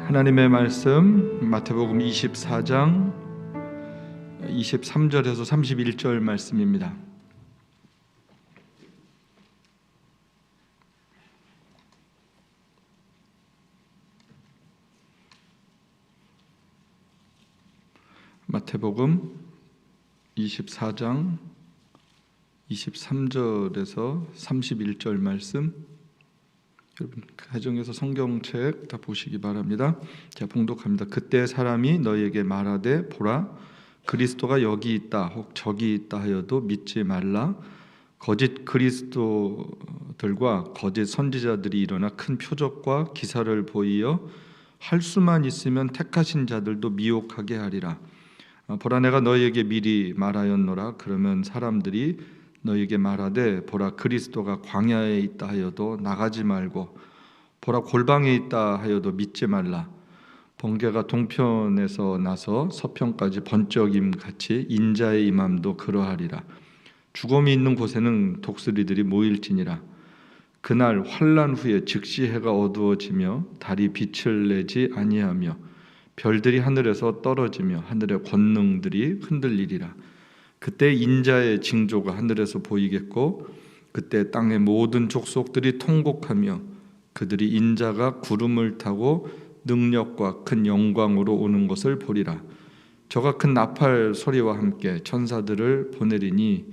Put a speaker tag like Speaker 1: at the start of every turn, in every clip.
Speaker 1: 하나님의 말씀 마태복음 24장 23절에서 31절 말씀입니다. 마태복음 24장 23절에서 31절 말씀, 여러분 가정에서 성경책 다 보시기 바랍니다. 제가 봉독합니다. 그때 사람이 너희에게 말하되 보라 그리스도가 여기 있다 혹 저기 있다 하여도 믿지 말라. 거짓 그리스도들과 거짓 선지자들이 일어나 큰 표적과 기사를 보이어 할 수만 있으면 택하신 자들도 미혹하게 하리라. 보라 내가 너희에게 미리 말하였노라. 그러면 사람들이 너희에게 말하되 보라 그리스도가 광야에 있다 하여도 나가지 말고 보라 골방에 있다 하여도 믿지 말라. 번개가 동편에서 나서 서편까지 번쩍임 같이 인자의 임함도 그러하리라. 죽음이 있는 곳에는 독수리들이 모일지니라. 그날 환난 후에 즉시 해가 어두워지며 달이 빛을 내지 아니하며 별들이 하늘에서 떨어지며 하늘의 권능들이 흔들리리라. 그때 인자의 징조가 하늘에서 보이겠고 그때 땅의 모든 족속들이 통곡하며 그들이 인자가 구름을 타고 능력과 큰 영광으로 오는 것을 보리라. 저가 큰 나팔 소리와 함께 천사들을 보내리니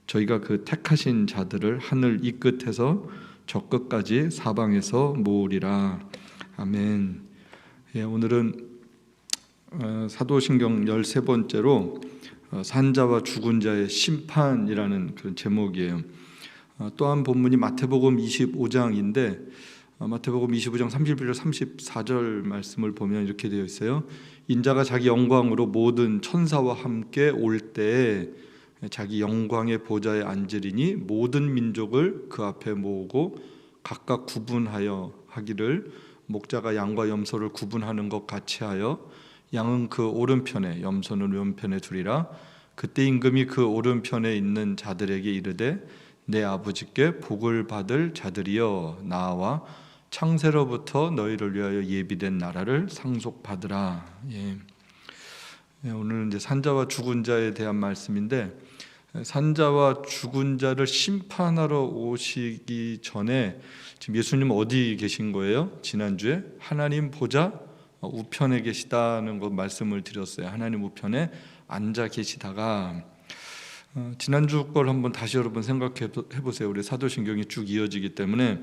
Speaker 1: 저희가 그 택하신 자들을 하늘 이 끝에서 저 끝까지 사방에서 모으리라. 아멘. 오늘은 사도신경 13번째로 산자와 죽은 자의 심판이라는 그런 제목이에요. 또한 본문이 마태복음 25장인데 마태복음 25장 31절 34절 말씀을 보면 이렇게 되어 있어요. 인자가 자기 영광으로 모든 천사와 함께 올 때에 자기 영광의 보좌에 앉으리니 모든 민족을 그 앞에 모으고 각각 구분하여 하기를 목자가 양과 염소를 구분하는 것 같이 하여 양은 그 오른편에 염소는 왼편에 두리라. 그때 임금이 그 오른편에 있는 자들에게 이르되 내 아버지께 복을 받을 자들이여 나와 창세로부터 너희를 위하여 예비된 나라를 상속받으라. 오늘은 이제 산자와 죽은 자에 대한 말씀인데, 산자와 죽은 자를 심판하러 오시기 전에 지금 예수님 어디 계신 거예요? 지난주에 하나님 보좌 우편에 계시다는 것 말씀을 드렸어요. 하나님 우편에 앉아 계시다가 지난주 걸 한번 다시 여러분 생각해 보세요. 우리 사도신경이 쭉 이어지기 때문에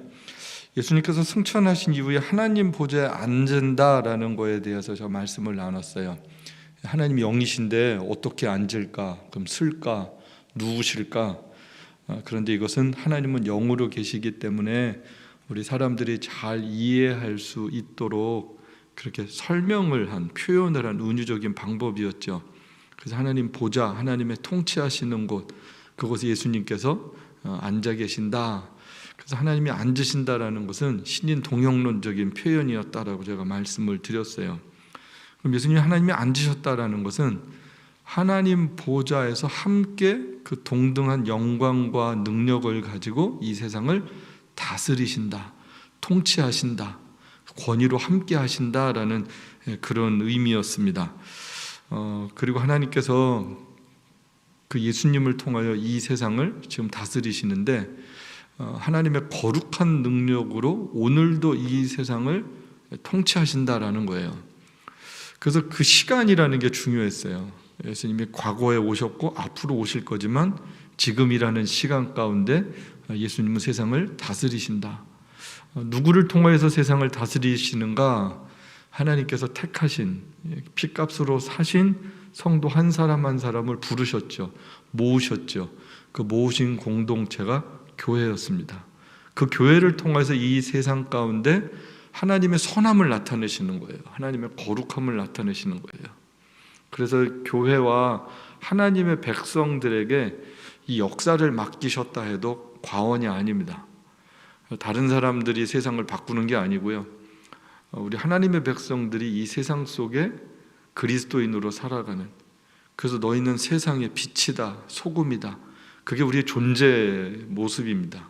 Speaker 1: 예수님께서 승천하신 이후에 하나님 보좌에 앉은다라는 거에 대해서 저 말씀을 나눴어요. 하나님이 영이신데 어떻게 앉을까? 그럼 쓸까? 누우실까? 그런데 이것은 하나님은 영으로 계시기 때문에 우리 사람들이 잘 이해할 수 있도록 그렇게 설명을 한, 표현을 한 은유적인 방법이었죠. 그래서 하나님 보좌, 하나님의 통치하시는 곳, 그곳에 예수님께서 앉아 계신다. 그래서 하나님이 앉으신다라는 것은 신인 동형론적인 표현이었다라고 제가 말씀을 드렸어요. 그럼 예수님이 하나님이 앉으셨다라는 것은 하나님 보좌에서 함께 그 동등한 영광과 능력을 가지고 이 세상을 다스리신다, 통치하신다, 권위로 함께 하신다라는 그런 의미였습니다. 그리고 하나님께서 그 예수님을 통하여 이 세상을 지금 다스리시는데 하나님의 거룩한 능력으로 오늘도 이 세상을 통치하신다라는 거예요. 그래서 그 시간이라는 게 중요했어요. 예수님이 과거에 오셨고 앞으로 오실 거지만 지금이라는 시간 가운데 예수님은 세상을 다스리신다. 누구를 통하여서 세상을 다스리시는가? 하나님께서 택하신 피값으로 사신 성도 한 사람 한 사람을 부르셨죠. 모으셨죠. 그 모으신 공동체가 교회였습니다. 그 교회를 통해서 이 세상 가운데 하나님의 선함을 나타내시는 거예요. 하나님의 거룩함을 나타내시는 거예요. 그래서 교회와 하나님의 백성들에게 이 역사를 맡기셨다 해도 과언이 아닙니다. 다른 사람들이 세상을 바꾸는 게 아니고요. 우리 하나님의 백성들이 이 세상 속에 그리스도인으로 살아가는, 그래서 너희는 세상의 빛이다, 소금이다. 그게 우리의 존재 모습입니다.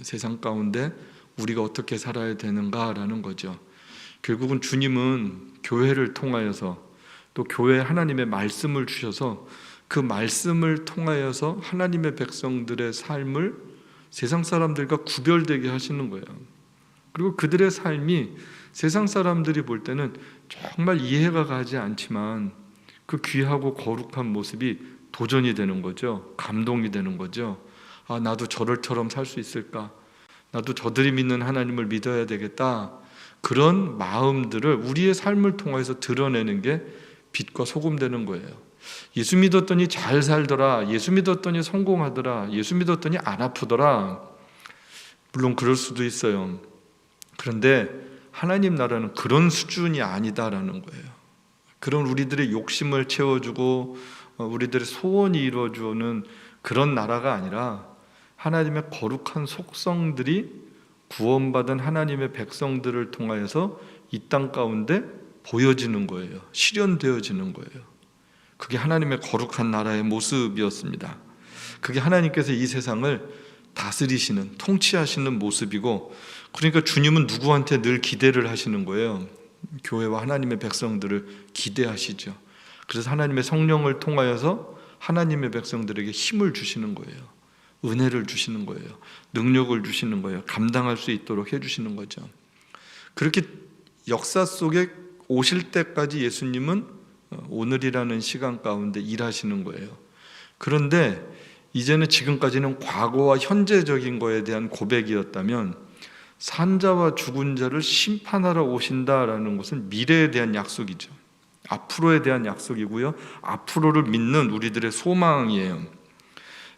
Speaker 1: 세상 가운데 우리가 어떻게 살아야 되는가라는 거죠. 결국은 주님은 교회를 통하여서 또 교회에 하나님의 말씀을 주셔서 그 말씀을 통하여서 하나님의 백성들의 삶을 세상 사람들과 구별되게 하시는 거예요. 그리고 그들의 삶이 세상 사람들이 볼 때는 정말 이해가 가지 않지만 그 귀하고 거룩한 모습이 도전이 되는 거죠. 감동이 되는 거죠. 아, 나도 저들처럼 살 수 있을까? 나도 저들이 믿는 하나님을 믿어야 되겠다. 그런 마음들을 우리의 삶을 통해서 드러내는 게 빛과 소금 되는 거예요. 예수 믿었더니 잘 살더라, 예수 믿었더니 성공하더라, 예수 믿었더니 안 아프더라. 물론 그럴 수도 있어요. 그런데 하나님 나라는 그런 수준이 아니다라는 거예요. 그런 우리들의 욕심을 채워주고 우리들의 소원이 이루어주는 그런 나라가 아니라 하나님의 거룩한 속성들이 구원받은 하나님의 백성들을 통하여서 이 땅 가운데 보여지는 거예요. 실현되어지는 거예요. 그게 하나님의 거룩한 나라의 모습이었습니다. 그게 하나님께서 이 세상을 다스리시는, 통치하시는 모습이고, 그러니까 주님은 누구한테 늘 기대를 하시는 거예요. 교회와 하나님의 백성들을 기대하시죠. 그래서 하나님의 성령을 통하여서 하나님의 백성들에게 힘을 주시는 거예요. 은혜를 주시는 거예요. 능력을 주시는 거예요. 감당할 수 있도록 해주시는 거죠. 그렇게 역사 속에 오실 때까지 예수님은 오늘이라는 시간 가운데 일하시는 거예요. 그런데 이제는 지금까지는 과거와 현재적인 거에 대한 고백이었다면 산자와 죽은 자를 심판하러 오신다라는 것은 미래에 대한 약속이죠. 앞으로에 대한 약속이고요. 앞으로를 믿는 우리들의 소망이에요.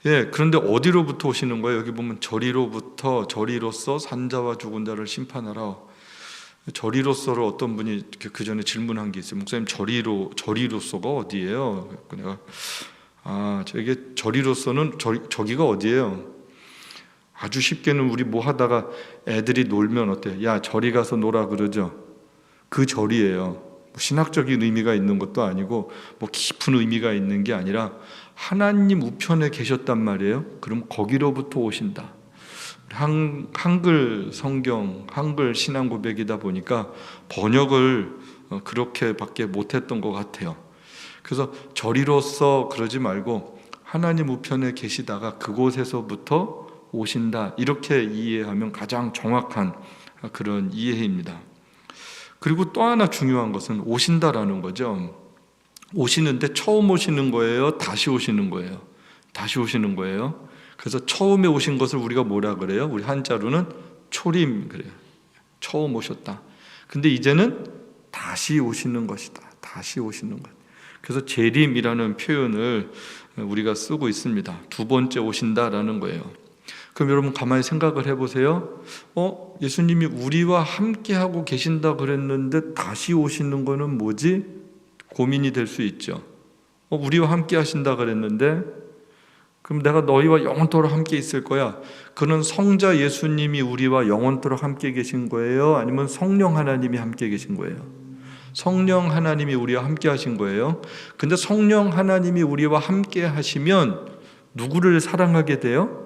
Speaker 1: 예, 그런데 어디로부터 오시는 거예요? 여기 보면 저리로부터, 저리로서 산자와 죽은 자를 심판하라. 저리로서를 어떤 분이 그 전에 질문한 게 있어요. 목사님, 저리로서가 어디예요? 내가 저게 저리로서는 저기가 어디예요? 아주 쉽게는 우리 뭐 하다가 애들이 놀면 어때요? 야, 저리 가서 놀아 그러죠. 그 절이에요. 신학적인 의미가 있는 것도 아니고 뭐 깊은 의미가 있는 게 아니라 하나님 우편에 계셨단 말이에요. 그럼 거기로부터 오신다. 한글 성경, 한글 신앙 고백이다 보니까 번역을 그렇게밖에 못했던 것 같아요. 그래서 저리로서 그러지 말고 하나님 우편에 계시다가 그곳에서부터 오신다, 이렇게 이해하면 가장 정확한 그런 이해입니다. 그리고 또 하나 중요한 것은 오신다라는 거죠. 오시는데 처음 오시는 거예요? 다시 오시는 거예요? 다시 오시는 거예요. 그래서 처음에 오신 것을 우리가 뭐라 그래요? 우리 한자로는 초림 그래요. 처음 오셨다. 근데 이제는 다시 오시는 것이다. 다시 오시는 것. 그래서 재림이라는 표현을 우리가 쓰고 있습니다. 두 번째 오신다라는 거예요. 그럼 여러분 가만히 생각을 해보세요. 예수님이 우리와 함께하고 계신다 그랬는데 다시 오시는 거는 뭐지? 고민이 될 수 있죠. 우리와 함께 하신다 그랬는데 그럼 내가 너희와 영원토록 함께 있을 거야. 그는 성자 예수님이 우리와 영원토록 함께 계신 거예요? 아니면 성령 하나님이 함께 계신 거예요? 성령 하나님이 우리와 함께 하신 거예요. 근데 성령 하나님이 우리와 함께 하시면 누구를 사랑하게 돼요?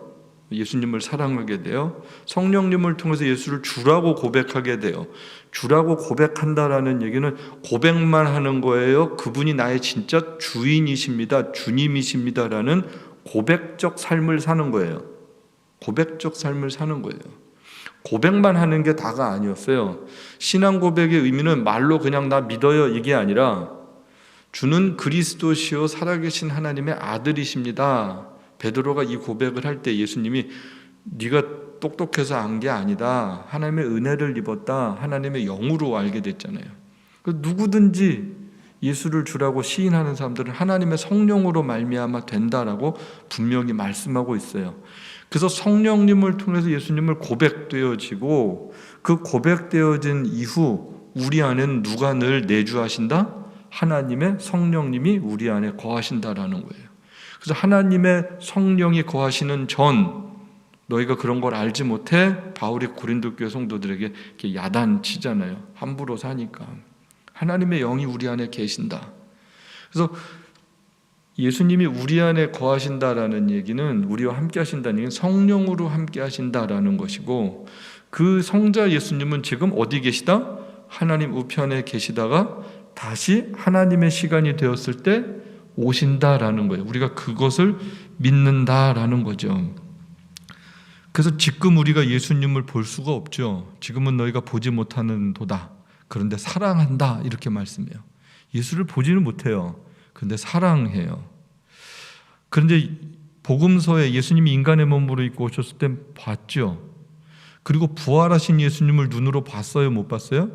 Speaker 1: 예수님을 사랑하게 돼요. 성령님을 통해서 예수를 주라고 고백하게 돼요. 주라고 고백한다라는 얘기는 고백만 하는 거예요. 그분이 나의 진짜 주인이십니다, 주님이십니다라는 고백적 삶을 사는 거예요. 고백적 삶을 사는 거예요. 고백만 하는 게 다가 아니었어요. 신앙 고백의 의미는 말로 그냥 나 믿어요 이게 아니라 주는 그리스도시요 살아계신 하나님의 아들이십니다. 베드로가 이 고백을 할 때 예수님이 네가 똑똑해서 안 게 아니다. 하나님의 은혜를 입었다. 하나님의 영으로 알게 됐잖아요. 누구든지 예수를 주라고 시인하는 사람들은 하나님의 성령으로 말미암아 된다라고 분명히 말씀하고 있어요. 그래서 성령님을 통해서 예수님을 고백되어지고 그 고백되어진 이후 우리 안에는 누가 늘 내주하신다? 하나님의 성령님이 우리 안에 거하신다라는 거예요. 그래서 하나님의 성령이 거하시는 전 너희가 그런 걸 알지 못해? 바울이 고린도 교회 성도들에게 이렇게 야단치잖아요. 함부로 사니까. 하나님의 영이 우리 안에 계신다. 그래서 예수님이 우리 안에 거하신다라는 얘기는 우리와 함께 하신다는 얘기는 성령으로 함께 하신다라는 것이고 그 성자 예수님은 지금 어디 계시다? 하나님 우편에 계시다가 다시 하나님의 시간이 되었을 때 오신다라는 거예요. 우리가 그것을 믿는다라는 거죠. 그래서 지금 우리가 예수님을 볼 수가 없죠. 지금은 너희가 보지 못하는 도다. 그런데 사랑한다 이렇게 말씀해요. 예수를 보지는 못해요. 그런데 사랑해요. 그런데 복음서에 예수님이 인간의 몸으로 입고 오셨을 때 봤죠. 그리고 부활하신 예수님을 눈으로 봤어요? 못 봤어요?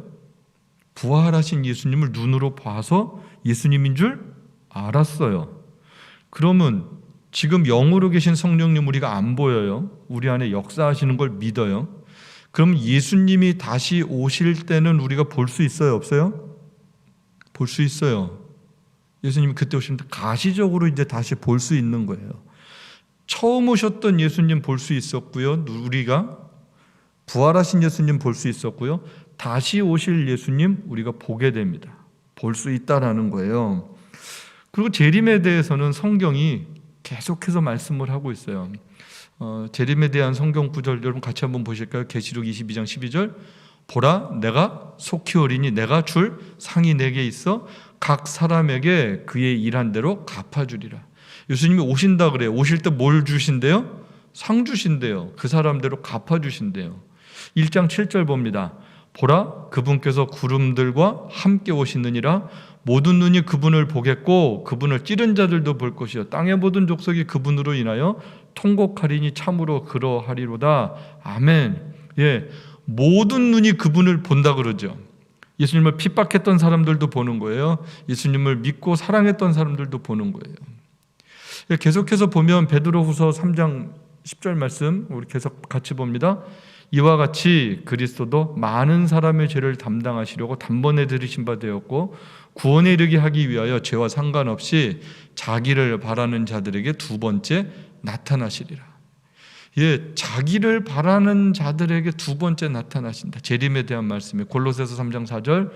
Speaker 1: 부활하신 예수님을 눈으로 봐서 예수님인 줄 알았어요. 그러면 지금 영으로 계신 성령님 우리가 안 보여요. 우리 안에 역사하시는 걸 믿어요. 그럼 예수님이 다시 오실 때는 우리가 볼 수 있어요? 없어요? 볼 수 있어요. 예수님이 그때 오시면 가시적으로 이제 다시 볼 수 있는 거예요. 처음 오셨던 예수님 볼 수 있었고요. 우리가 부활하신 예수님 볼 수 있었고요. 다시 오실 예수님 우리가 보게 됩니다. 볼 수 있다라는 거예요. 그리고 재림에 대해서는 성경이 계속해서 말씀을 하고 있어요. 재림에 대한 성경 구절 여러분 같이 한번 보실까요? 계시록 22장 12절 보라 내가 속히 오리니 내가 줄 상이 내게 있어 각 사람에게 그의 일한 대로 갚아주리라. 예수님이 오신다 그래요. 오실 때 뭘 주신대요? 상 주신대요. 그 사람대로 갚아주신대요. 1장 7절 봅니다. 보라 그분께서 구름들과 함께 오시느니라. 모든 눈이 그분을 보겠고 그분을 찌른 자들도 볼 것이요 땅의 모든 족속이 그분으로 인하여 통곡하리니 참으로 그러하리로다. 아멘. 예, 모든 눈이 그분을 본다 그러죠. 예수님을 핍박했던 사람들도 보는 거예요. 예수님을 믿고 사랑했던 사람들도 보는 거예요. 계속해서 보면 베드로후서 3장 10절 말씀 우리 계속 같이 봅니다. 이와 같이 그리스도도 많은 사람의 죄를 담당하시려고 단번에 들이신 바 되었고 구원에 이르게 하기 위하여 죄와 상관없이 자기를 바라는 자들에게 두 번째 나타나시리라. 예, 자기를 바라는 자들에게 두 번째 나타나신다. 재림에 대한 말씀이 골로새서 3장 4절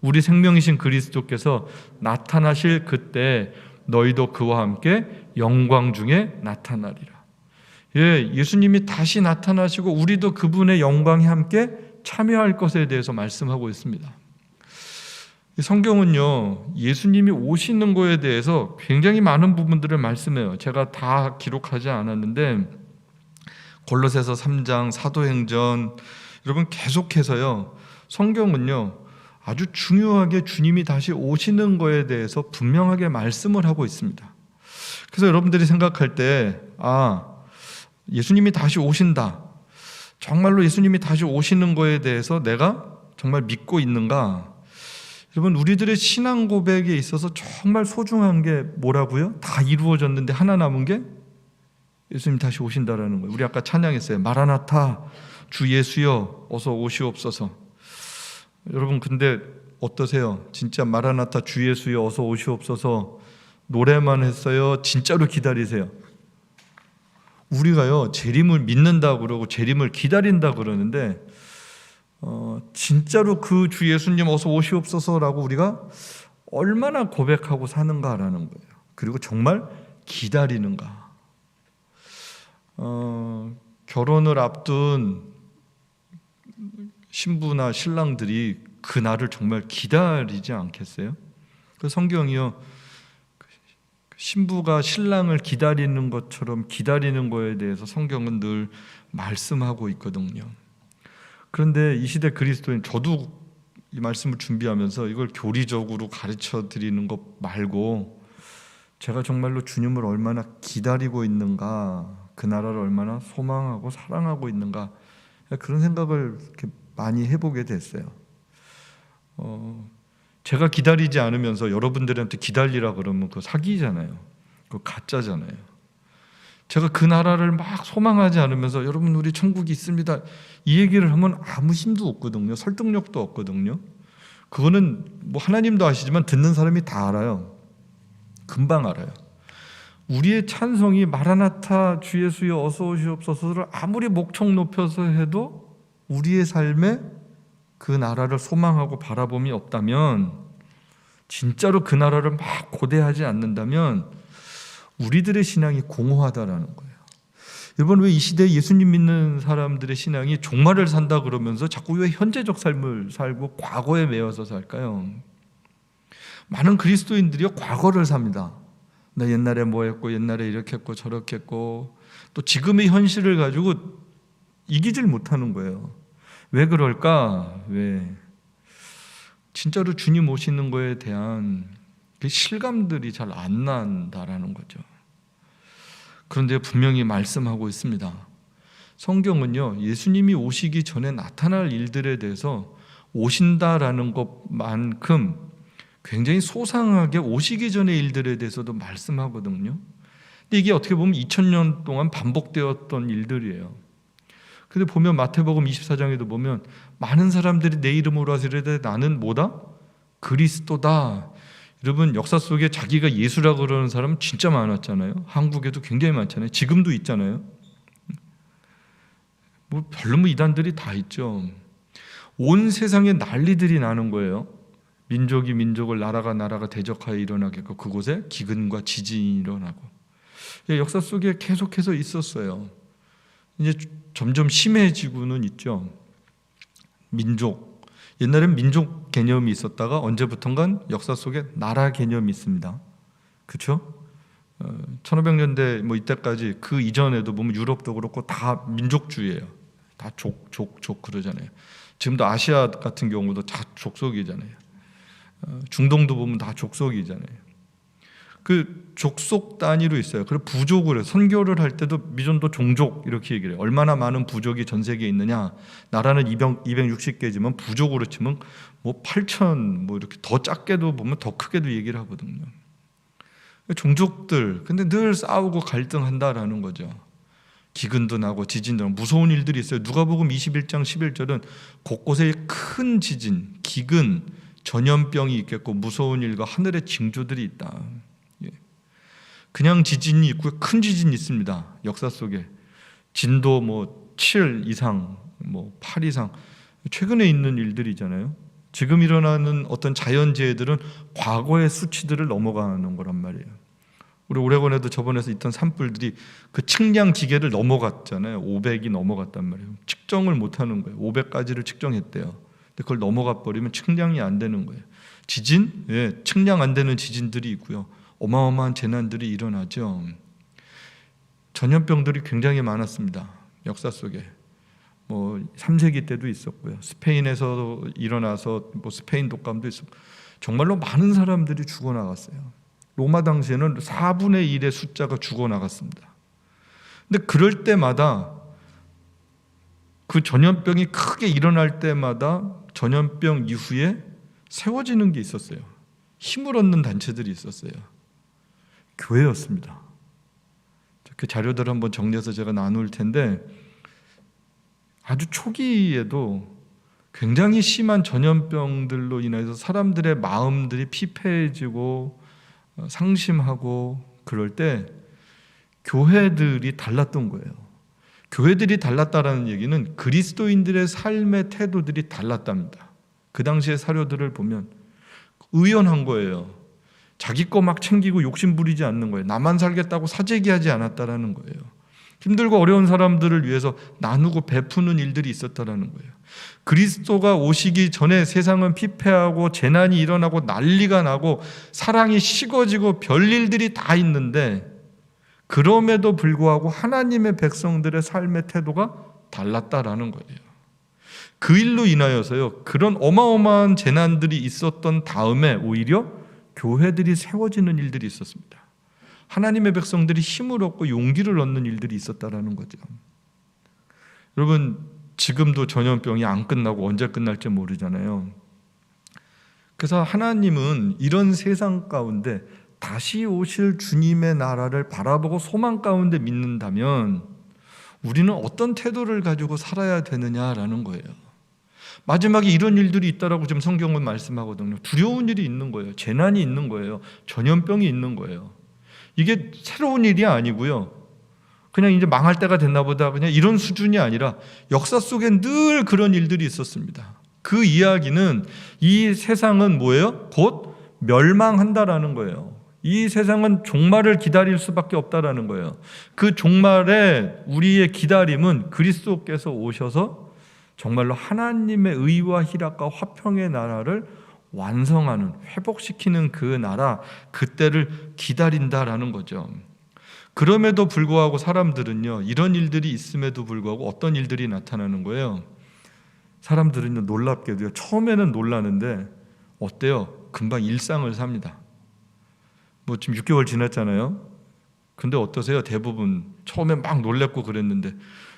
Speaker 1: 우리 생명이신 그리스도께서 나타나실 그때 너희도 그와 함께 영광 중에 나타나리라. 예, 예수님이 다시 나타나시고 우리도 그분의 영광에 함께 참여할 것에 대해서 말씀하고 있습니다. 성경은요, 예수님이 오시는 거에 대해서 굉장히 많은 부분들을 말씀해요. 제가 다 기록하지 않았는데 골로새서 3장, 사도행전 여러분 계속해서요. 성경은요. 아주 중요하게 주님이 다시 오시는 거에 대해서 분명하게 말씀을 하고 있습니다. 그래서 여러분들이 생각할 때 예수님이 다시 오신다. 정말로 예수님이 다시 오시는 거에 대해서 내가 정말 믿고 있는가? 여러분 우리들의 신앙 고백에 있어서 정말 소중한 게 뭐라고요? 다 이루어졌는데 하나 남은 게 예수님 다시 오신다라는 거예요. 우리 아까 찬양했어요. 마라나타 주 예수여 어서 오시옵소서. 여러분 근데 어떠세요? 진짜 마라나타 주 예수여 어서 오시옵소서 노래만 했어요? 진짜로 기다리세요? 우리가요 재림을 믿는다고 그러고 재림을 기다린다 그러는데 진짜로 그 주 예수님 어서 오시옵소서라고 우리가 얼마나 고백하고 사는가라는 거예요. 그리고 정말 기다리는가. 결혼을 앞둔 신부나 신랑들이 그 날을 정말 기다리지 않겠어요? 그 성경이요 신부가 신랑을 기다리는 것처럼 기다리는 거에 대해서 성경은 늘 말씀하고 있거든요. 그런데 이 시대 그리스도인 저도 이 말씀을 준비하면서 이걸 교리적으로 가르쳐 드리는 것 말고 제가 정말로 주님을 얼마나 기다리고 있는가, 그 나라를 얼마나 소망하고 사랑하고 있는가 그런 생각을 이렇게 많이 해보게 됐어요. 제가 기다리지 않으면서 여러분들한테 기다리라 그러면 그거 사기잖아요. 그거 가짜잖아요. 제가 그 나라를 막 소망하지 않으면서 여러분 우리 천국이 있습니다 이 얘기를 하면 아무 힘도 없거든요. 설득력도 없거든요. 그거는 뭐 하나님도 아시지만 듣는 사람이 다 알아요. 금방 알아요. 우리의 찬송이 마라나타 주 예수여 어서 오시옵소서를 아무리 목청 높여서 해도 우리의 삶에 그 나라를 소망하고 바라봄이 없다면, 진짜로 그 나라를 막 고대하지 않는다면 우리들의 신앙이 공허하다라는 거예요. 여러분, 왜 이 시대에 예수님 믿는 사람들의 신앙이 종말을 산다 그러면서 자꾸 왜 현재적 삶을 살고 과거에 매여서 살까요? 많은 그리스도인들이 과거를 삽니다. 나 옛날에 뭐 했고, 옛날에 이렇게 했고 저렇게 했고, 또 지금의 현실을 가지고 이기질 못하는 거예요. 왜 그럴까? 왜? 진짜로 주님 오시는 거에 대한 실감들이 잘 안 난다라는 거죠. 그런데 분명히 말씀하고 있습니다. 성경은요, 예수님이 오시기 전에 나타날 일들에 대해서 오신다라는 것만큼 굉장히 소상하게 오시기 전의 일들에 대해서도 말씀하거든요. 근데 이게 어떻게 보면 2000년 동안 반복되었던 일들이에요. 근데 보면 마태복음 24장에도 보면 많은 사람들이 내 이름으로 와서 이르되 나는 뭐다? 그리스도다. 여러분, 역사 속에 자기가 예수라고 그러는 사람 진짜 많았잖아요. 한국에도 굉장히 많잖아요. 지금도 있잖아요. 별로 이단들이 다 있죠. 온 세상에 난리들이 나는 거예요. 민족이 민족을, 나라가 나라가 대적하여 일어나겠고, 그곳에 기근과 지진이 일어나고, 역사 속에 계속해서 있었어요. 이제 점점 심해지고는 있죠. 민족, 옛날엔 민족 개념이 있었다가 언제부턴간 역사 속에 나라 개념이 있습니다. 그렇죠? 1500년대 이때까지, 그 이전에도 보면 유럽도 그렇고 다 민족주의예요. 다 족 그러잖아요. 지금도 아시아 같은 경우도 다 족속이잖아요. 중동도 보면 다 족속이잖아요. 그 족속 단위로 있어요. 그리고 부족을 해요. 선교를 할 때도 미전도 종족 이렇게 얘기를 해요. 얼마나 많은 부족이 전 세계에 있느냐. 나라는 260개지만 부족으로 치면 8,000 이렇게 더 작게도 보면 더 크게도 얘기를 하거든요. 종족들, 근데 늘 싸우고 갈등한다라는 거죠. 기근도 나고 지진도 나고 무서운 일들이 있어요. 누가복음 21장 11절은 곳곳에 큰 지진, 기근, 전염병이 있겠고 무서운 일과 하늘의 징조들이 있다. 그냥 지진이 있고 큰 지진이 있습니다. 역사 속에 진도 7 이상, 8 이상, 최근에 있는 일들이잖아요. 지금 일어나는 어떤 자연재해들은 과거의 수치들을 넘어가는 거란 말이에요. 우리 오레곤에도 저번에서 있던 산불들이 그 측량 기계를 넘어갔잖아요. 500이 넘어갔단 말이에요. 측정을 못하는 거예요. 500까지를 측정했대요. 근데 그걸 넘어가 버리면 측량이 안 되는 거예요. 지진? 예, 측량 안 되는 지진들이 있고요. 어마어마한 재난들이 일어나죠. 전염병들이 굉장히 많았습니다. 역사 속에 3세기 때도 있었고요. 스페인에서 일어나서 스페인 독감도 있었고, 정말로 많은 사람들이 죽어나갔어요. 로마 당시에는 4분의 1의 숫자가 죽어나갔습니다. 근데 그럴 때마다, 그 전염병이 크게 일어날 때마다 전염병 이후에 세워지는 게 있었어요. 힘을 얻는 단체들이 있었어요. 교회였습니다. 그 자료들을 한번 정리해서 제가 나눌 텐데, 아주 초기에도 굉장히 심한 전염병들로 인해서 사람들의 마음들이 피폐해지고 상심하고 그럴 때 교회들이 달랐던 거예요. 교회들이 달랐다라는 얘기는 그리스도인들의 삶의 태도들이 달랐답니다. 그 당시의 사료들을 보면 의연한 거예요. 자기 거 막 챙기고 욕심 부리지 않는 거예요. 나만 살겠다고 사재기하지 않았다라는 거예요. 힘들고 어려운 사람들을 위해서 나누고 베푸는 일들이 있었다라는 거예요. 그리스도가 오시기 전에 세상은 피폐하고 재난이 일어나고 난리가 나고 사랑이 식어지고 별일들이 다 있는데, 그럼에도 불구하고 하나님의 백성들의 삶의 태도가 달랐다라는 거예요. 그 일로 인하여서요, 그런 어마어마한 재난들이 있었던 다음에 오히려 교회들이 세워지는 일들이 있었습니다. 하나님의 백성들이 힘을 얻고 용기를 얻는 일들이 있었다라는 거죠. 여러분, 지금도 전염병이 안 끝나고 언제 끝날지 모르잖아요. 그래서 하나님은 이런 세상 가운데 다시 오실 주님의 나라를 바라보고 소망 가운데 믿는다면 우리는 어떤 태도를 가지고 살아야 되느냐라는 거예요. 마지막에 이런 일들이 있다라고 지금 성경은 말씀하거든요. 두려운 일이 있는 거예요. 재난이 있는 거예요. 전염병이 있는 거예요. 이게 새로운 일이 아니고요. 그냥 이제 망할 때가 됐나 보다, 그냥 이런 수준이 아니라 역사 속에 늘 그런 일들이 있었습니다. 그 이야기는 이 세상은 뭐예요? 곧 멸망한다라는 거예요. 이 세상은 종말을 기다릴 수밖에 없다라는 거예요. 그 종말에 우리의 기다림은 그리스도께서 오셔서 정말로 하나님의 의와 희락과 화평의 나라를 완성하는, 회복시키는 그 나라, 그때를 기다린다라는 거죠. 그럼에도 불구하고 사람들은요, 이런 일들이 있음에도 불구하고 어떤 일들이 나타나는 거예요. 사람들은요, 놀랍게도요, 처음에는 놀라는데 어때요? 금방 일상을 삽니다. 뭐 지금 6개월 지났잖아요. 근데 어떠세요? 대부분 처음에 막 놀랬고 그랬는데,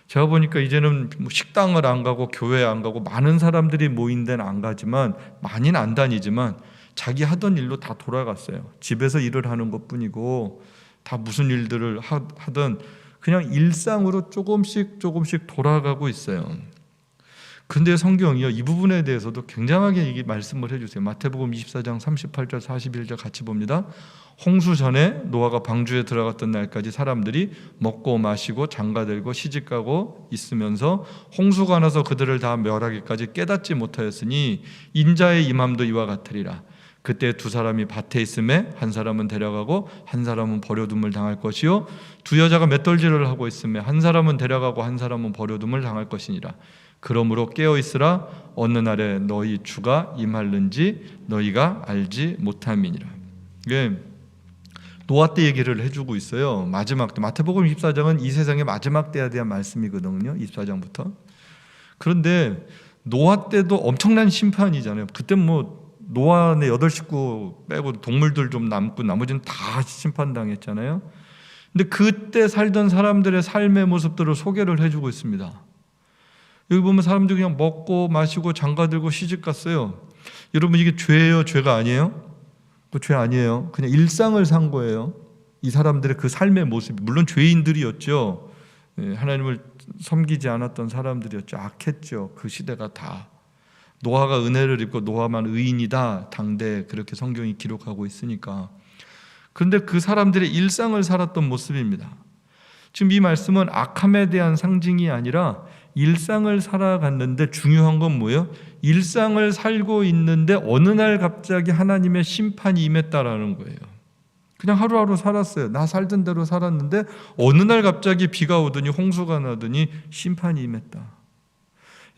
Speaker 1: 제가 보니까 이제는 뭐 식당을 안 가고 교회 안 가고 많은 사람들이 모인 데는 안 가지만, 많이는 안 다니지만 자기 하던 일로 다 돌아갔어요. 집에서 일을 하는 것뿐이고 다 무슨 일들을 하든 그냥 일상으로 조금씩 돌아가고 있어요. 근데 성경이요, 이 부분에 대해서도 굉장하게 이게 말씀을 해주세요. 마태복음 24장 38절 41절 같이 봅니다. 홍수 전에 노아가 방주에 들어갔던 날까지 사람들이 먹고 마시고 장가들고 시집가고 있으면서 홍수가 나서 그들을 다 멸하기까지 깨닫지 못하였으니 인자의 임함도 이와 같으리라. 그때 두 사람이 밭에 있음에 한 사람은 데려가고 한 사람은 버려둠을 당할 것이요, 두 여자가 맷돌질을 하고 있음에 한 사람은 데려가고 한 사람은 버려둠을 당할 것이니라. 그러므로 깨어있으라. 어느 날에 너희 주가 임할는지 너희가 알지 못함이니라. 이게 노아 때 얘기를 해주고 있어요. 마지막 때, 마태복음 24장은 이 세상의 마지막 때에 대한 말씀이거든요. 24장부터. 그런데 노아 때도 엄청난 심판이잖아요. 그때 뭐 노아의 8식구 빼고 동물들 좀 남고 나머지는 다 심판당했잖아요. 근데 그때 살던 사람들의 삶의 모습들을 소개를 해주고 있습니다. 여기 보면 사람들이 그냥 먹고 마시고 장가들고 시집갔어요. 여러분, 이게 죄예요? 죄가 아니에요? 그 죄 아니에요. 그냥 일상을 산 거예요. 이 사람들의 그 삶의 모습, 물론 죄인들이었죠. 하나님을 섬기지 않았던 사람들이었죠. 악했죠. 그 시대가 다. 노아가 은혜를 입고 노아만 의인이다, 당대 그렇게 성경이 기록하고 있으니까. 그런데 그 사람들의 일상을 살았던 모습입니다. 지금 이 말씀은 악함에 대한 상징이 아니라 일상을 살아갔는데, 중요한 건 뭐예요? 일상을 살고 있는데 어느 날 갑자기 하나님의 심판이 임했다라는 거예요. 그냥 하루하루 살았어요. 나 살던 대로 살았는데 어느 날 갑자기 비가 오더니 홍수가 나더니 심판이 임했다.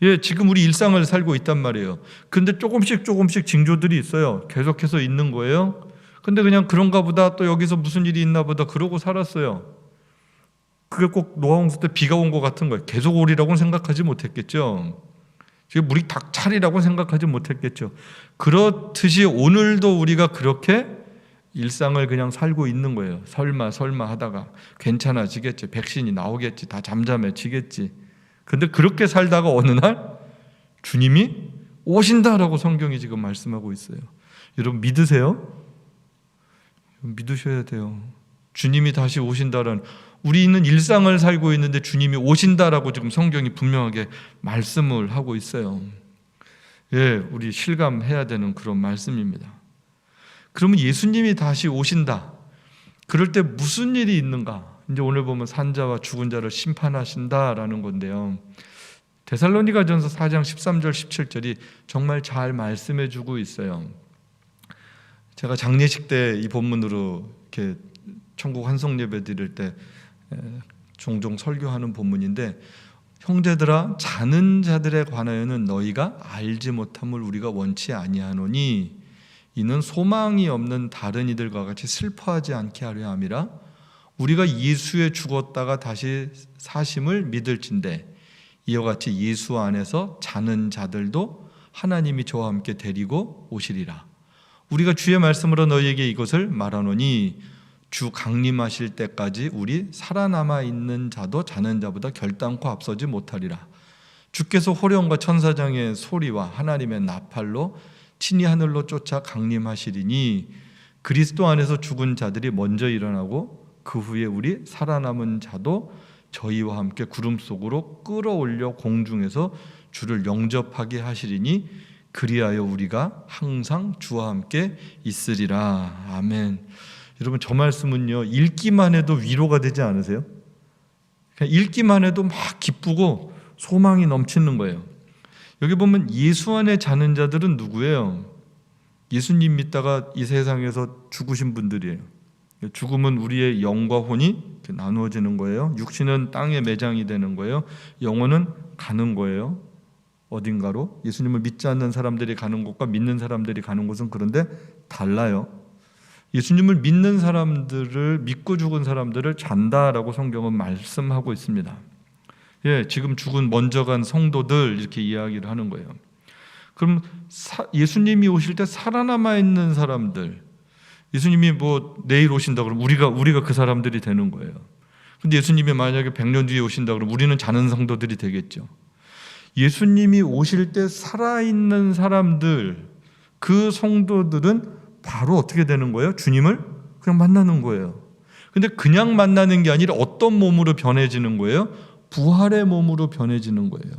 Speaker 1: 예, 지금 우리 일상을 살고 있단 말이에요. 근데 조금씩 징조들이 있어요. 계속해서 있는 거예요. 근데 그냥 그런가 보다, 또 여기서 무슨 일이 있나 보다 그러고 살았어요. 그게 꼭 노아 홍수 때 비가 온 것 같은 거예요. 계속 오리라고는 생각하지 못했겠죠. 물이 닥찰이라고 생각하지 못했겠죠. 그렇듯이 오늘도 우리가 그렇게 일상을 그냥 살고 있는 거예요. 설마 하다가 괜찮아지겠지, 백신이 나오겠지, 다 잠잠해지겠지. 근데 그렇게 살다가 어느 날 주님이 오신다라고 성경이 지금 말씀하고 있어요. 여러분 믿으세요? 믿으셔야 돼요. 주님이 다시 오신다라는, 우리는 일상을 살고 있는데 주님이 오신다라고 지금 성경이 분명하게 말씀을 하고 있어요. 예, 우리 실감해야 되는 그런 말씀입니다. 그러면 예수님이 다시 오신다. 그럴 때 무슨 일이 있는가? 이제 오늘 보면 산자와 죽은 자를 심판하신다라는 건데요. 데살로니가전서 4장 13절 17절이 정말 잘 말씀해 주고 있어요. 제가 장례식 때 이 본문으로 이렇게 천국 환송 예배 드릴 때 종종 설교하는 본문인데, 형제들아, 자는 자들에 관하여는 너희가 알지 못함을 우리가 원치 아니하노니 이는 소망이 없는 다른 이들과 같이 슬퍼하지 않게 하려 함이라. 우리가 예수에 죽었다가 다시 사심을 믿을진대 이와 같이 예수 안에서 자는 자들도 하나님이 저와 함께 데리고 오시리라. 우리가 주의 말씀으로 너희에게 이것을 말하노니 주 강림하실 때까지 우리 살아남아 있는 자도 자는 자보다 결단코 앞서지 못하리라. 주께서 호령과 천사장의 소리와 하나님의 나팔로 친히 하늘로 쫓아 강림하시리니 그리스도 안에서 죽은 자들이 먼저 일어나고 그 후에 우리 살아남은 자도 저희와 함께 구름 속으로 끌어올려 공중에서 주를 영접하게 하시리니 그리하여 우리가 항상 주와 함께 있으리라. 아멘. 여러분, 저 말씀은요, 읽기만 해도 위로가 되지 않으세요? 그냥 읽기만 해도 막 기쁘고 소망이 넘치는 거예요. 여기 보면 예수 안에 자는 자들은 누구예요? 예수님 믿다가 이 세상에서 죽으신 분들이에요. 죽음은 우리의 영과 혼이 나누어지는 거예요. 육신은 땅에 매장이 되는 거예요. 영혼은 가는 거예요. 어딘가로. 예수님을 믿지 않는 사람들이 가는 곳과 믿는 사람들이 가는 곳은 그런데 달라요. 예수님을 믿는 사람들을, 믿고 죽은 사람들을 잔다라고 성경은 말씀하고 있습니다. 지금 죽은 먼저 간 성도들 이렇게 이야기를 하는 거예요. 그럼 예수님이 오실 때 살아남아 있는 사람들, 예수님이 내일 오신다 그러면 우리가 그 사람들이 되는 거예요. 근데 예수님이 만약에 100년 뒤에 오신다 그러면 우리는 자는 성도들이 되겠죠. 예수님이 오실 때 살아있는 사람들, 그 성도들은 바로 어떻게 되는 거예요? 주님을 그냥 만나는 거예요. 근데 그냥 만나는 게 아니라 어떤 몸으로 변해지는 거예요? 부활의 몸으로 변해지는 거예요.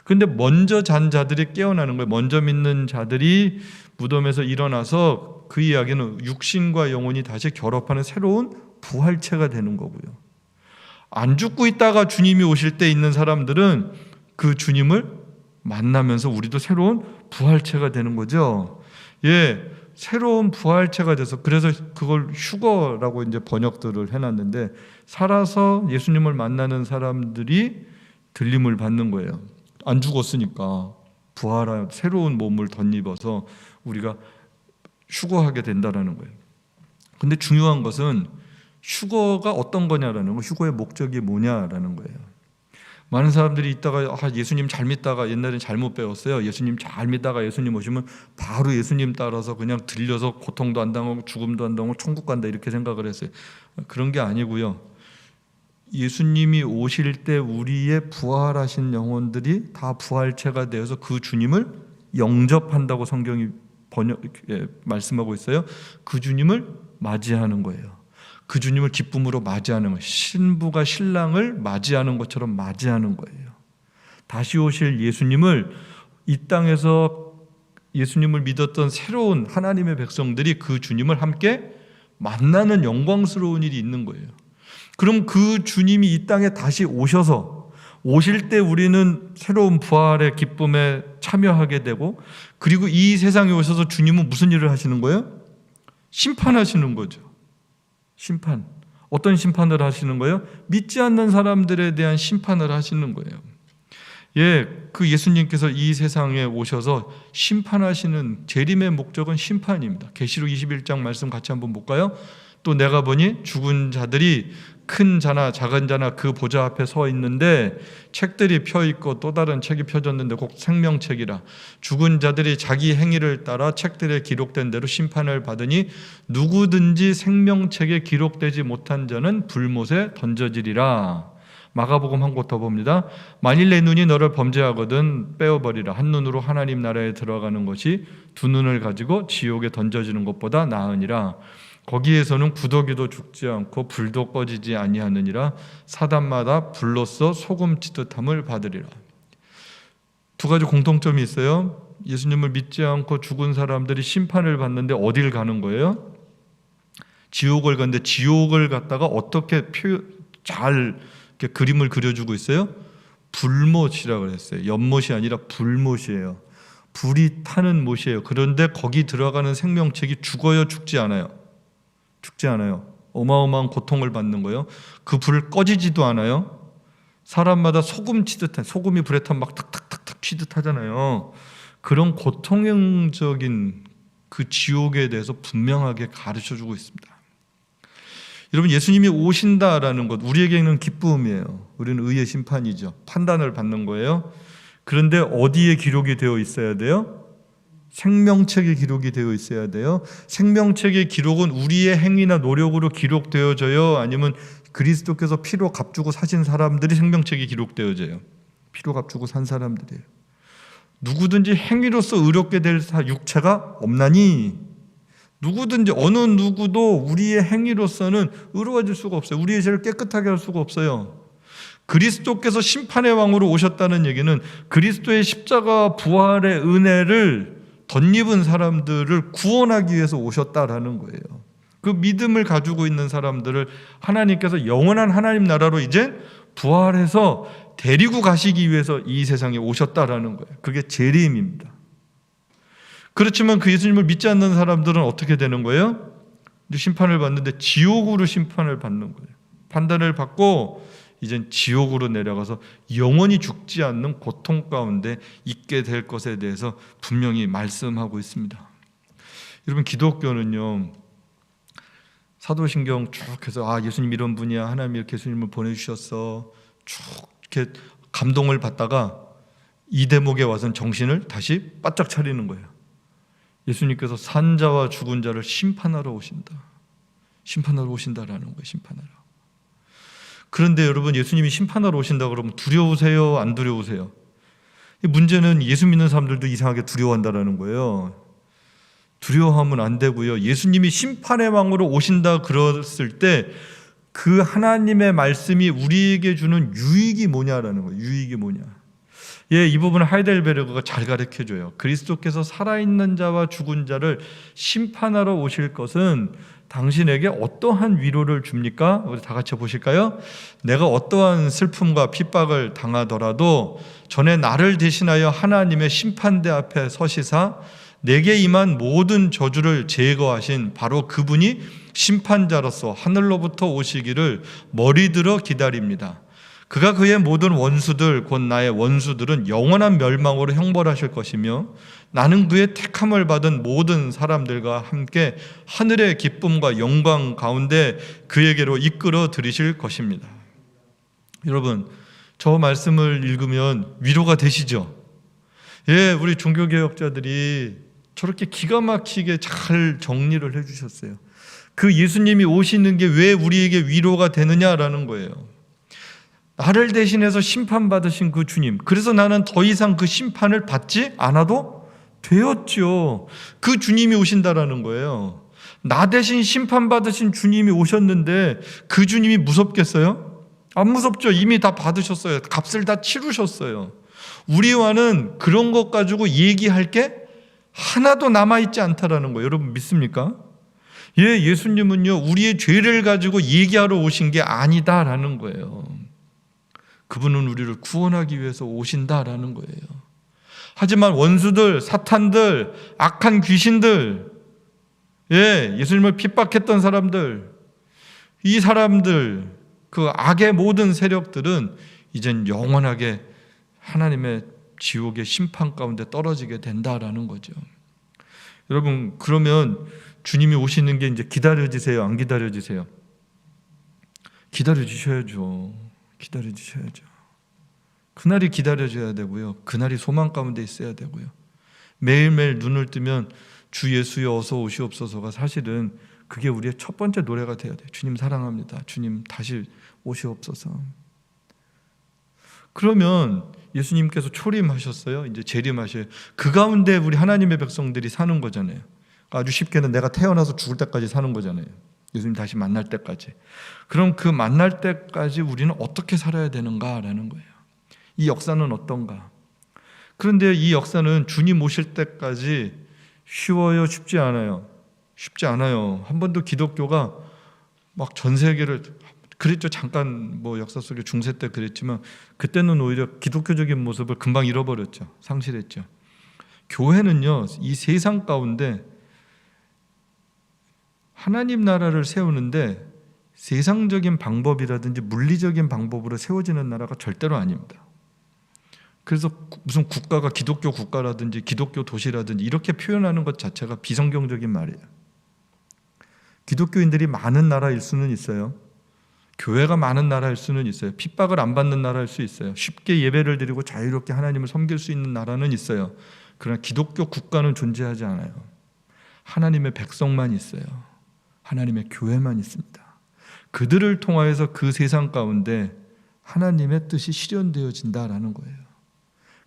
Speaker 1: 근데 먼저 잔 자들이 깨어나는 거예요. 먼저 믿는 자들이 무덤에서 일어나서 그 이야기는 육신과 영혼이 다시 결합하는 새로운 부활체가 되는 거고요. 안 죽고 있다가 주님이 오실 때 있는 사람들은 그 주님을 만나면서 우리도 새로운 부활체가 되는 거죠. 새로운 부활체가 돼서, 그래서 그걸 휴거라고 이제 번역들을 해놨는데, 살아서 예수님을 만나는 사람들이 들림을 받는 거예요. 안 죽었으니까 부활한 새로운 몸을 덧입어서 우리가 휴거하게 된다라는 거예요. 근데 중요한 것은 휴거가 어떤 거냐라는 거, 휴거의 목적이 뭐냐라는 거예요. 많은 사람들이 있다가 예수님 잘 믿다가, 옛날엔 잘못 배웠어요. 예수님 잘 믿다가 예수님 오시면 바로 예수님 따라서 그냥 들려서 고통도 안 당하고 죽음도 안 당하고 천국 간다 이렇게 생각을 했어요. 그런 게 아니고요. 예수님이 오실 때 우리의 부활하신 영혼들이 다 부활체가 되어서 그 주님을 영접한다고 성경이 말씀하고 있어요. 그 주님을 맞이하는 거예요. 그 주님을 기쁨으로 맞이하는 거예요. 신부가 신랑을 맞이하는 것처럼 맞이하는 거예요. 다시 오실 예수님을, 이 땅에서 예수님을 믿었던 새로운 하나님의 백성들이 그 주님을 함께 만나는 영광스러운 일이 있는 거예요. 그럼 그 주님이 이 땅에 다시 오셔서, 오실 때 우리는 새로운 부활의 기쁨에 참여하게 되고, 그리고 이 세상에 오셔서 주님은 무슨 일을 하시는 거예요? 심판하시는 거죠. 심판. 어떤 심판을 하시는 거예요? 믿지 않는 사람들에 대한 심판을 하시는 거예요. 그 예수님께서 이 세상에 오셔서 심판하시는, 재림의 목적은 심판입니다. 계시록 21장 말씀 같이 한번 볼까요? 또 내가 보니 죽은 자들이 큰 자나 작은 자나 그 보좌 앞에 서 있는데 책들이 펴 있고 또 다른 책이 펴졌는데 곧 생명책이라. 죽은 자들이 자기 행위를 따라 책들에 기록된 대로 심판을 받으니 누구든지 생명책에 기록되지 못한 자는 불못에 던져지리라. 마가복음 한 곳 더 봅니다. 만일 내 눈이 너를 범죄하거든 빼어버리라. 한 눈으로 하나님 나라에 들어가는 것이 두 눈을 가지고 지옥에 던져지는 것보다 나으니라. 거기에서는 구더기도 죽지 않고 불도 꺼지지 아니하느니라. 사단마다 불로써 소금 치듯함을 받으리라. 두 가지 공통점이 있어요. 예수님을 믿지 않고 죽은 사람들이 심판을 받는데 어딜 가는 거예요? 지옥을 가는데, 지옥을 갔다가 어떻게 잘 이렇게 그림을 그려주고 있어요? 불못이라고 했어요. 연못이 아니라 불못이에요. 불이 타는 못이에요. 그런데 거기 들어가는 생명책이 죽어요, 죽지 않아요? 죽지 않아요. 어마어마한 고통을 받는 거예요. 그 불 꺼지지도 않아요. 사람마다 소금 치듯한, 소금이 불에 타면 막 탁탁탁탁 튀듯 하잖아요. 그런 고통적인 그 지옥에 대해서 분명하게 가르쳐주고 있습니다. 여러분, 예수님이 오신다라는 것, 우리에게는 기쁨이에요. 우리는 의의 심판이죠. 판단을 받는 거예요. 그런데 어디에 기록이 되어 있어야 돼요? 생명책에 기록이 되어 있어야 돼요. 생명책의 기록은 우리의 행위나 노력으로 기록되어져요? 아니면 그리스도께서 피로 값주고 사신 사람들이 생명책에 기록되어져요? 피로 값주고 산 사람들이에요. 누구든지 행위로서 의롭게 될 육체가 없나니, 누구든지 어느 누구도 우리의 행위로서는 의로워질 수가 없어요. 우리의 죄를 깨끗하게 할 수가 없어요. 그리스도께서 심판의 왕으로 오셨다는 얘기는 그리스도의 십자가 부활의 은혜를 덧입은 사람들을 구원하기 위해서 오셨다라는 거예요. 그 믿음을 가지고 있는 사람들을 하나님께서 영원한 하나님 나라로 이제 부활해서 데리고 가시기 위해서 이 세상에 오셨다라는 거예요. 그게 재림입니다. 그렇지만 그 예수님을 믿지 않는 사람들은 어떻게 되는 거예요? 이제 심판을 받는데 지옥으로 심판을 받는 거예요. 판단을 받고 이젠 지옥으로 내려가서 영원히 죽지 않는 고통 가운데 있게 될 것에 대해서 분명히 말씀하고 있습니다. 여러분, 기독교는요, 사도신경 쭉 해서 예수님 이런 분이야, 하나님이 이렇게 예수님을 보내주셨어, 쭉 이렇게 감동을 받다가 이 대목에 와서는 정신을 다시 바짝 차리는 거예요. 예수님께서 산자와 죽은 자를 심판하러 오신다. 심판하러 오신다라는 거예요. 심판하러. 그런데 여러분, 예수님이 심판하러 오신다 그러면 두려우세요? 안 두려우세요? 문제는 예수 믿는 사람들도 이상하게 두려워한다라는 거예요. 두려워하면 안 되고요. 예수님이 심판의 왕으로 오신다 그랬을 때 그 하나님의 말씀이 우리에게 주는 유익이 뭐냐라는 거예요. 유익이 뭐냐. 이 부분을 하이델베르그가 잘 가르쳐줘요. 그리스도께서 살아있는 자와 죽은 자를 심판하러 오실 것은 당신에게 어떠한 위로를 줍니까? 우리 다 같이 보실까요? 내가 어떠한 슬픔과 핍박을 당하더라도 전에 나를 대신하여 하나님의 심판대 앞에 서시사 내게 임한 모든 저주를 제거하신 바로 그분이 심판자로서 하늘로부터 오시기를 머리들어 기다립니다. 그가 그의 모든 원수들 곧 나의 원수들은 영원한 멸망으로 형벌하실 것이며 나는 그의 택함을 받은 모든 사람들과 함께 하늘의 기쁨과 영광 가운데 그에게로 이끌어 들이실 것입니다. 여러분, 저 말씀을 읽으면 위로가 되시죠? 우리 종교개혁자들이 저렇게 기가 막히게 잘 정리를 해주셨어요. 그 예수님이 오시는 게 왜 우리에게 위로가 되느냐라는 거예요. 나를 대신해서 심판받으신 그 주님, 그래서 나는 더 이상 그 심판을 받지 않아도 되었죠. 그 주님이 오신다라는 거예요. 나 대신 심판받으신 주님이 오셨는데 그 주님이 무섭겠어요? 안 무섭죠. 이미 다 받으셨어요. 값을 다 치르셨어요. 우리와는 그런 것 가지고 얘기할 게 하나도 남아있지 않다라는 거예요. 여러분 믿습니까? 예수님은요, 우리의 죄를 가지고 얘기하러 오신 게 아니다라는 거예요. 그분은 우리를 구원하기 위해서 오신다라는 거예요. 하지만 원수들, 사탄들, 악한 귀신들, 예수님을 핍박했던 사람들, 이 사람들, 그 악의 모든 세력들은 이젠 영원하게 하나님의 지옥의 심판 가운데 떨어지게 된다라는 거죠. 여러분, 그러면 주님이 오시는 게 이제 기다려지세요? 안 기다려지세요? 기다려주셔야죠. 기다려주셔야죠. 그날이 기다려져야 되고요. 그날이 소망 가운데 있어야 되고요. 매일매일 눈을 뜨면 주 예수여 어서 오시옵소서가 사실은 그게 우리의 첫 번째 노래가 돼야 돼요. 주님 사랑합니다. 주님 다시 오시옵소서. 그러면 예수님께서 초림하셨어요. 이제 재림하셔요. 그 가운데 우리 하나님의 백성들이 사는 거잖아요. 아주 쉽게는 내가 태어나서 죽을 때까지 사는 거잖아요. 예수님 다시 만날 때까지. 그럼 그 만날 때까지 우리는 어떻게 살아야 되는가라는 거예요. 이 역사는 어떤가? 그런데 이 역사는 주님 오실 때까지 쉬워요? 쉽지 않아요? 쉽지 않아요. 한 번도 기독교가 막 전 세계를 그랬죠. 잠깐 역사 속에 중세 때 그랬지만 그때는 오히려 기독교적인 모습을 금방 잃어버렸죠. 상실했죠. 교회는요, 이 세상 가운데 하나님 나라를 세우는데 세상적인 방법이라든지 물리적인 방법으로 세워지는 나라가 절대로 아닙니다. 그래서 무슨 국가가 기독교 국가라든지 기독교 도시라든지 이렇게 표현하는 것 자체가 비성경적인 말이에요. 기독교인들이 많은 나라일 수는 있어요. 교회가 많은 나라일 수는 있어요. 핍박을 안 받는 나라일 수 있어요. 쉽게 예배를 드리고 자유롭게 하나님을 섬길 수 있는 나라는 있어요. 그러나 기독교 국가는 존재하지 않아요. 하나님의 백성만 있어요. 하나님의 교회만 있습니다. 그들을 통하여서 그 세상 가운데 하나님의 뜻이 실현되어진다라는 거예요.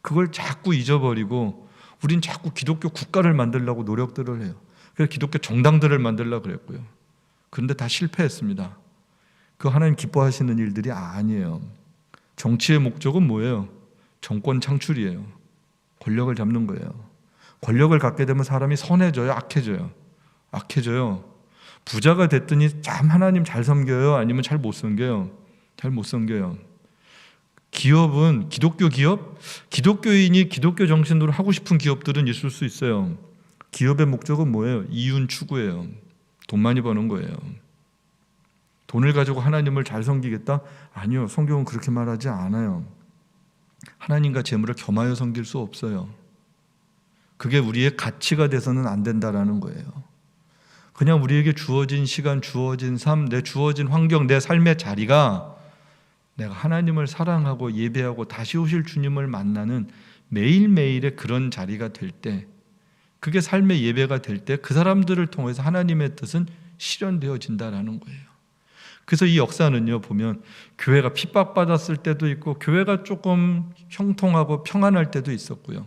Speaker 1: 그걸 자꾸 잊어버리고 우린 자꾸 기독교 국가를 만들려고 노력들을 해요. 그래서 기독교 정당들을 만들려고 그랬고요. 그런데 다 실패했습니다. 그 하나님 기뻐하시는 일들이 아니에요. 정치의 목적은 뭐예요? 정권 창출이에요. 권력을 잡는 거예요. 권력을 갖게 되면 사람이 선해져요? 악해져요? 악해져요. 부자가 됐더니 참 하나님 잘 섬겨요? 아니면 잘 못 섬겨요? 잘 못 섬겨요. 기업은 기독교 기업? 기독교인이 기독교 정신으로 하고 싶은 기업들은 있을 수 있어요. 기업의 목적은 뭐예요? 이윤 추구예요. 돈 많이 버는 거예요. 돈을 가지고 하나님을 잘 섬기겠다? 아니요. 성경은 그렇게 말하지 않아요. 하나님과 재물을 겸하여 섬길 수 없어요. 그게 우리의 가치가 돼서는 안 된다라는 거예요. 그냥 우리에게 주어진 시간, 주어진 삶, 내 주어진 환경, 내 삶의 자리가 내가 하나님을 사랑하고 예배하고 다시 오실 주님을 만나는 매일매일의 그런 자리가 될 때, 그게 삶의 예배가 될 때 그 사람들을 통해서 하나님의 뜻은 실현되어진다라는 거예요. 그래서 이 역사는요, 보면 교회가 핍박받았을 때도 있고 교회가 조금 형통하고 평안할 때도 있었고요.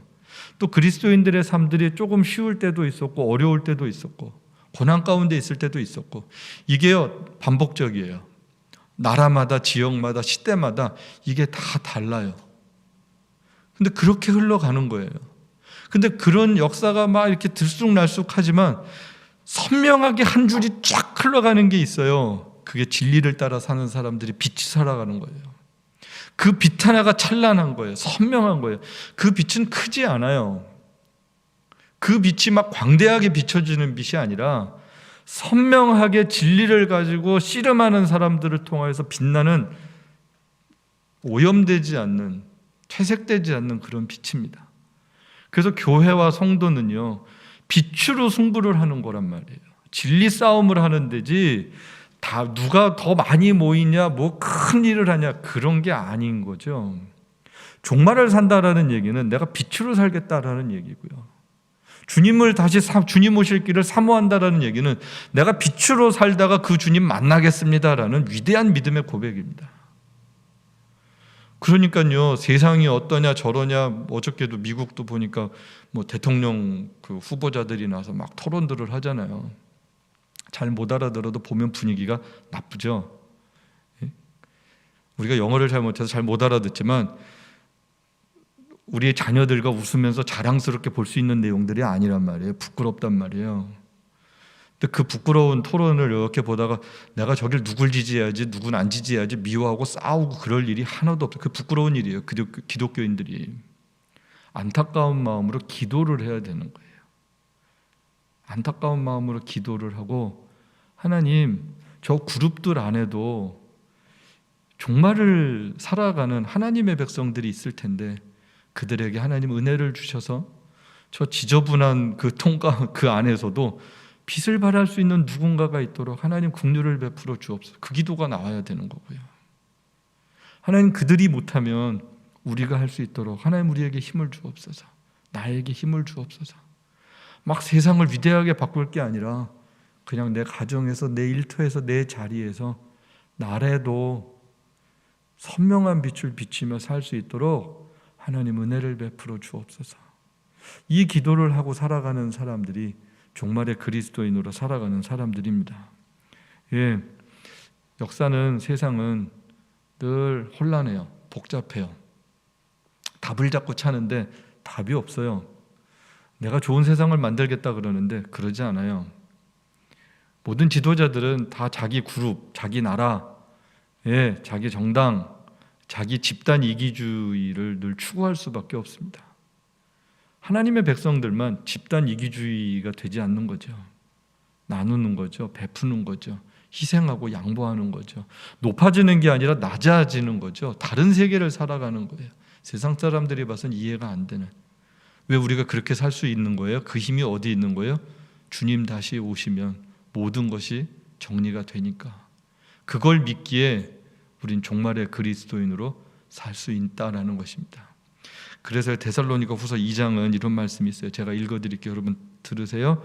Speaker 1: 또 그리스도인들의 삶들이 조금 쉬울 때도 있었고 어려울 때도 있었고 고난 가운데 있을 때도 있었고, 이게요 반복적이에요. 나라마다 지역마다 시대마다 이게 다 달라요. 근데 그렇게 흘러가는 거예요. 근데 그런 역사가 막 이렇게 들쑥날쑥하지만 선명하게 한 줄이 쫙 흘러가는 게 있어요. 그게 진리를 따라 사는 사람들이 빛이 살아가는 거예요. 그 빛 하나가 찬란한 거예요. 선명한 거예요. 그 빛은 크지 않아요. 그 빛이 막 광대하게 비춰지는 빛이 아니라 선명하게 진리를 가지고 씨름하는 사람들을 통해서 빛나는, 오염되지 않는, 퇴색되지 않는 그런 빛입니다. 그래서 교회와 성도는요, 빛으로 승부를 하는 거란 말이에요. 진리 싸움을 하는 데지 다 누가 더 많이 모이냐, 뭐 큰 일을 하냐, 그런 게 아닌 거죠. 종말을 산다라는 얘기는 내가 빛으로 살겠다라는 얘기고요. 주님을 다시 주님 오실 길을 사모한다라는 얘기는 내가 빛으로 살다가 그 주님 만나겠습니다라는 위대한 믿음의 고백입니다. 그러니까요, 세상이 어떠냐 저러냐, 어저께도 미국도 보니까 뭐 대통령 그 후보자들이 나서 막 토론들을 하잖아요. 잘 못 알아들어도 보면 분위기가 나쁘죠. 우리가 영어를 잘 못해서 잘 못 알아듣지만 우리의 자녀들과 웃으면서 자랑스럽게 볼 수 있는 내용들이 아니란 말이에요. 부끄럽단 말이에요. 근데 그 부끄러운 토론을 이렇게 보다가 내가 저길 누굴 지지해야지, 누군 안 지지해야지 미워하고 싸우고 그럴 일이 하나도 없어요. 그 부끄러운 일이에요. 기독교인들이 안타까운 마음으로 기도를 해야 되는 거예요. 안타까운 마음으로 기도를 하고, 하나님, 저 그룹들 안에도 종말을 살아가는 하나님의 백성들이 있을 텐데 그들에게 하나님 은혜를 주셔서 저 지저분한 그 통과 그 안에서도 빛을 발할 수 있는 누군가가 있도록 하나님 긍휼을 베풀어 주옵소서. 그 기도가 나와야 되는 거고요. 하나님, 그들이 못하면 우리가 할 수 있도록 하나님 우리에게 힘을 주옵소서. 나에게 힘을 주옵소서. 막 세상을 위대하게 바꿀 게 아니라 그냥 내 가정에서, 내 일터에서, 내 자리에서 나라도 선명한 빛을 비치며 살 수 있도록 하나님 은혜를 베풀어 주옵소서. 이 기도를 하고 살아가는 사람들이 종말의 그리스도인으로 살아가는 사람들입니다. 예, 역사는, 세상은 늘 혼란해요. 복잡해요. 답을 자꾸 찾는데 답이 없어요. 내가 좋은 세상을 만들겠다 그러는데 그러지 않아요. 모든 지도자들은 다 자기 그룹, 자기 나라, 예, 자기 정당, 자기 집단 이기주의를 늘 추구할 수밖에 없습니다. 하나님의 백성들만 집단 이기주의가 되지 않는 거죠. 나누는 거죠. 베푸는 거죠. 희생하고 양보하는 거죠. 높아지는 게 아니라 낮아지는 거죠. 다른 세계를 살아가는 거예요. 세상 사람들이 봐서는 이해가 안 되는. 왜 우리가 그렇게 살 수 있는 거예요? 그 힘이 어디 있는 거예요? 주님 다시 오시면 모든 것이 정리가 되니까. 그걸 믿기에 우린 종말의 그리스도인으로 살 수 있다라는 것입니다. 그래서 데살로니가 후서 2장은 이런 말씀이 있어요. 제가 읽어드릴게요. 여러분 들으세요.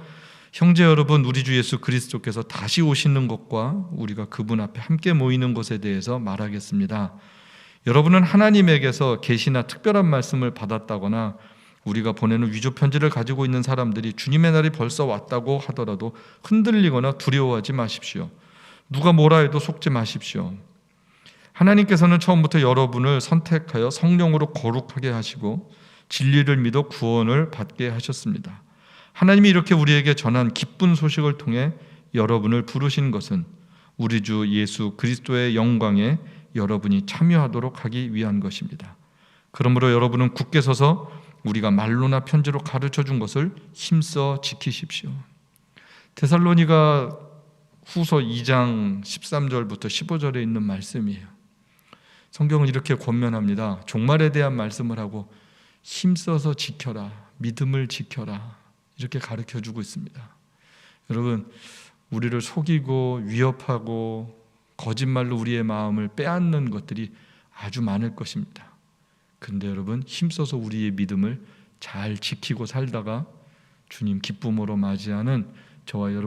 Speaker 1: 형제 여러분, 우리 주 예수 그리스도께서 다시 오시는 것과 우리가 그분 앞에 함께 모이는 것에 대해서 말하겠습니다. 여러분은 하나님에게서 계시나 특별한 말씀을 받았다거나 우리가 보내는 위조 편지를 가지고 있는 사람들이 주님의 날이 벌써 왔다고 하더라도 흔들리거나 두려워하지 마십시오. 누가 뭐라 해도 속지 마십시오. 하나님께서는 처음부터 여러분을 선택하여 성령으로 거룩하게 하시고 진리를 믿어 구원을 받게 하셨습니다. 하나님이 이렇게 우리에게 전한 기쁜 소식을 통해 여러분을 부르신 것은 우리 주 예수 그리스도의 영광에 여러분이 참여하도록 하기 위한 것입니다. 그러므로 여러분은 굳게 서서 우리가 말로나 편지로 가르쳐 준 것을 힘써 지키십시오. 데살로니가 후서 2장 13절부터 15절에 있는 말씀이에요. 성경은 이렇게 권면합니다. 종말에 대한 말씀을 하고 힘써서 지켜라, 믿음을 지켜라, 이렇게 가르쳐주고 있습니다. 여러분, 우리를 속이고 위협하고 거짓말로 우리의 마음을 빼앗는 것들이 아주 많을 것입니다. 근데 여러분, 힘써서 우리의 믿음을 잘 지키고 살다가 주님 기쁨으로 맞이하는 저와 여러분